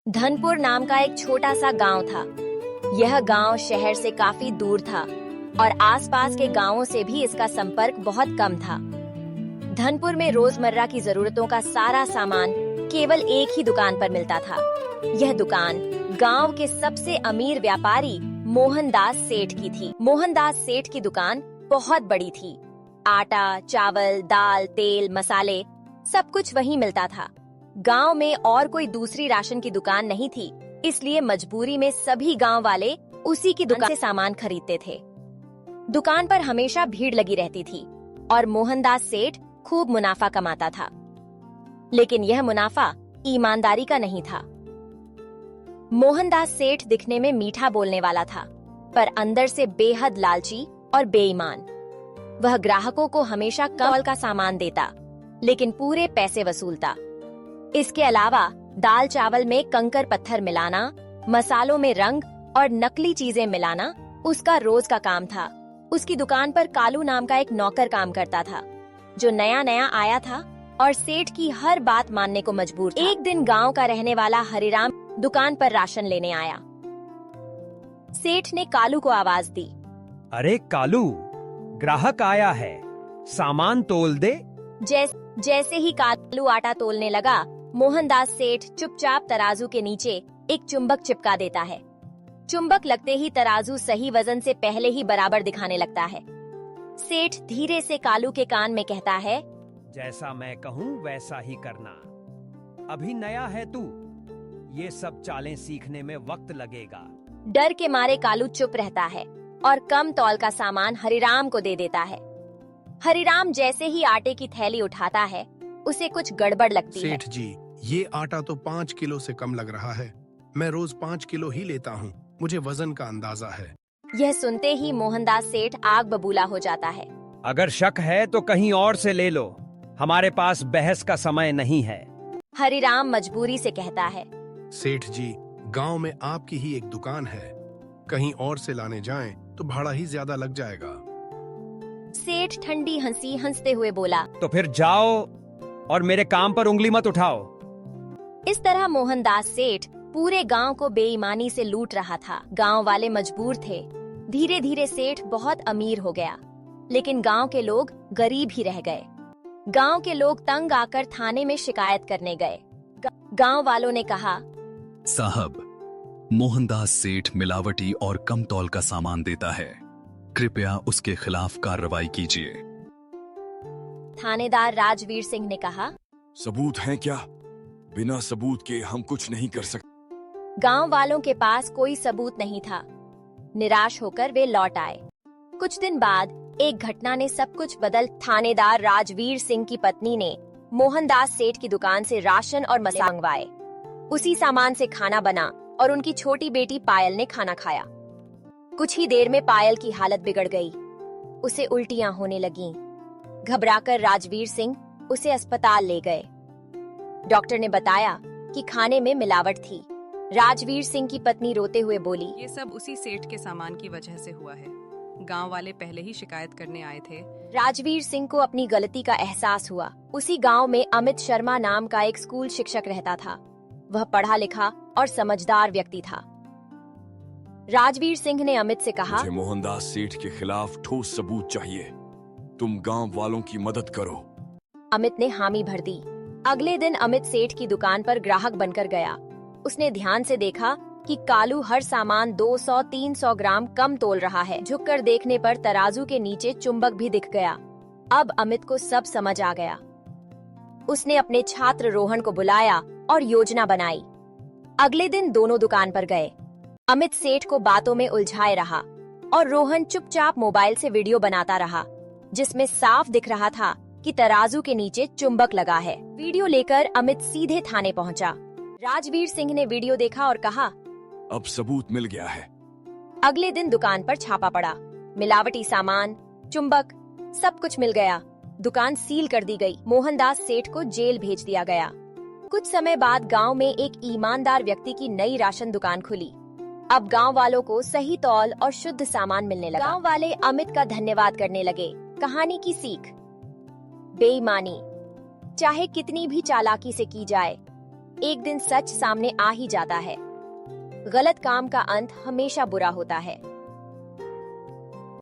धनपुर नाम का एक छोटा सा गांव था। यह गांव शहर से काफी दूर था और आसपास के गांवों से भी इसका संपर्क बहुत कम था। धनपुर में रोजमर्रा की जरूरतों का सारा सामान केवल एक ही दुकान पर मिलता था। यह दुकान गांव के सबसे अमीर व्यापारी मोहनदास सेठ की थी। मोहनदास सेठ की दुकान बहुत बड़ी थी। आटा, चावल, दाल, तेल, मसाले सब कुछ वहीं मिलता था। गांव में और कोई दूसरी राशन की दुकान नहीं थी, इसलिए मजबूरी में सभी गांव वाले उसी की दुकान से सामान खरीदते थे। दुकान पर हमेशा भीड़ लगी रहती थी और मोहनदास सेठ खूब मुनाफा कमाता था, लेकिन यह मुनाफा ईमानदारी का नहीं था। मोहनदास सेठ दिखने में मीठा बोलने वाला था, पर अंदर से बेहद लालची और बेईमान। वह ग्राहकों को हमेशा कम का सामान देता, लेकिन पूरे पैसे वसूलता। इसके अलावा दाल चावल में कंकर पत्थर मिलाना, मसालों में रंग और नकली चीजें मिलाना उसका रोज का काम था। उसकी दुकान पर कालू नाम का एक नौकर काम करता था, जो नया नया आया था और सेठ की हर बात मानने को मजबूर था। एक दिन गांव का रहने वाला हरिराम दुकान पर राशन लेने आया। सेठ ने कालू को आवाज दी। अरे कालू, ग्राहक आया है, सामान तोल दे। जैसे ही कालू आटा तोलने लगा, मोहनदास सेठ चुपचाप तराजू के नीचे एक चुंबक चिपका देता है। चुंबक लगते ही तराजू सही वजन से पहले ही बराबर दिखाने लगता है। सेठ धीरे से कालू के कान में कहता है, जैसा मैं कहूँ वैसा ही करना। अभी नया है तू, ये सब चालें सीखने में वक्त लगेगा। डर के मारे कालू चुप रहता है और कम तौल का सामान हरिराम को दे देता है। हरिराम जैसे ही आटे की थैली उठाता है, उसे कुछ गड़बड़ लगती है। सेठ जी, ये आटा तो 5 किलो से कम लग रहा है। मैं रोज 5 किलो ही लेता हूँ, मुझे वजन का अंदाजा है। यह सुनते ही मोहनदास सेठ आग बबूला हो जाता है। अगर शक है तो कहीं और से ले लो, हमारे पास बहस का समय नहीं है। हरिराम मजबूरी से कहता है, सेठ जी, गांव में आपकी ही एक दुकान है, कहीं और से लाने जाएं तो भाड़ा ही ज्यादा लग जाएगा। सेठ ठंडी हंसी हंसते हुए बोला, तो फिर जाओ और मेरे काम पर उंगली मत उठाओ। इस तरह मोहनदास सेठ पूरे गांव को बेईमानी से लूट रहा था। गांव वाले मजबूर थे। धीरे धीरे सेठ बहुत अमीर हो गया, लेकिन गांव के लोग गरीब ही रह गए। गांव के लोग तंग आकर थाने में शिकायत करने गए। गांव वालों ने कहा, साहब, मोहनदास सेठ मिलावटी और कम तौल का सामान देता है, कृपया उसके खिलाफ कार्रवाई कीजिए। थानेदार राजवीर सिंह ने कहा, सबूत हैं क्या? बिना सबूत के हम कुछ नहीं कर सकते। गांव वालों के पास कोई सबूत नहीं था। निराश होकर वे लौट आए। कुछ दिन बाद एक घटना ने सब कुछ बदल। थानेदार राजवीर सिंह की पत्नी ने मोहनदास सेठ की दुकान से राशन और मसाले मंगवाए। उसी सामान से खाना बना और उनकी छोटी बेटी पायल ने खाना खाया। कुछ ही देर में पायल की हालत बिगड़ गई। उसे उल्टियां होने लगीं। घबराकर राजवीर सिंह उसे अस्पताल ले गए। डॉक्टर ने बताया कि खाने में मिलावट थी। राजवीर सिंह की पत्नी रोते हुए बोली, ये सब उसी सेठ के सामान की वजह से हुआ है। गांव वाले पहले ही शिकायत करने आए थे। राजवीर सिंह को अपनी गलती का एहसास हुआ। उसी गांव में अमित शर्मा नाम का एक स्कूल शिक्षक रहता था। वह पढ़ा लिखा और समझदार व्यक्ति था। राजवीर सिंह ने अमित से कहा, मुझे मोहनदास सेठ के खिलाफ ठोस सबूत चाहिए। तुम गांव वालों की मदद करो। अमित ने हामी भर दी। अगले दिन अमित सेठ की दुकान पर ग्राहक बनकर गया। उसने ध्यान से देखा कि कालू हर सामान 200-300 ग्राम कम तोल रहा है। झुककर देखने पर तराजू के नीचे चुंबक भी दिख गया। अब अमित को सब समझ आ गया। उसने अपने छात्र रोहन को बुलाया और योजना बनाई। अगले दिन दोनों दुकान पर गए। अमित सेठ को बातों में उलझाए रहा और रोहन चुपचाप मोबाइल से वीडियो बनाता रहा, जिसमें साफ दिख रहा था कि तराजू के नीचे चुंबक लगा है। वीडियो लेकर अमित सीधे थाने पहुंचा। राजवीर सिंह ने वीडियो देखा और कहा, अब सबूत मिल गया है। अगले दिन दुकान पर छापा पड़ा। मिलावटी सामान, चुंबक, सब कुछ मिल गया। दुकान सील कर दी गई। मोहनदास सेठ को जेल भेज दिया गया। कुछ समय बाद गांव में एक ईमानदार व्यक्ति की नई राशन दुकान खुली। अब गांव वालों को सही तौल और शुद्ध सामान मिलने लगा। गांव वाले अमित का धन्यवाद करने लगे। कहानी की सीख, बेईमानी चाहे कितनी भी चालाकी से की जाए, एक दिन सच सामने आ ही जाता है। गलत काम का अंत हमेशा बुरा होता है।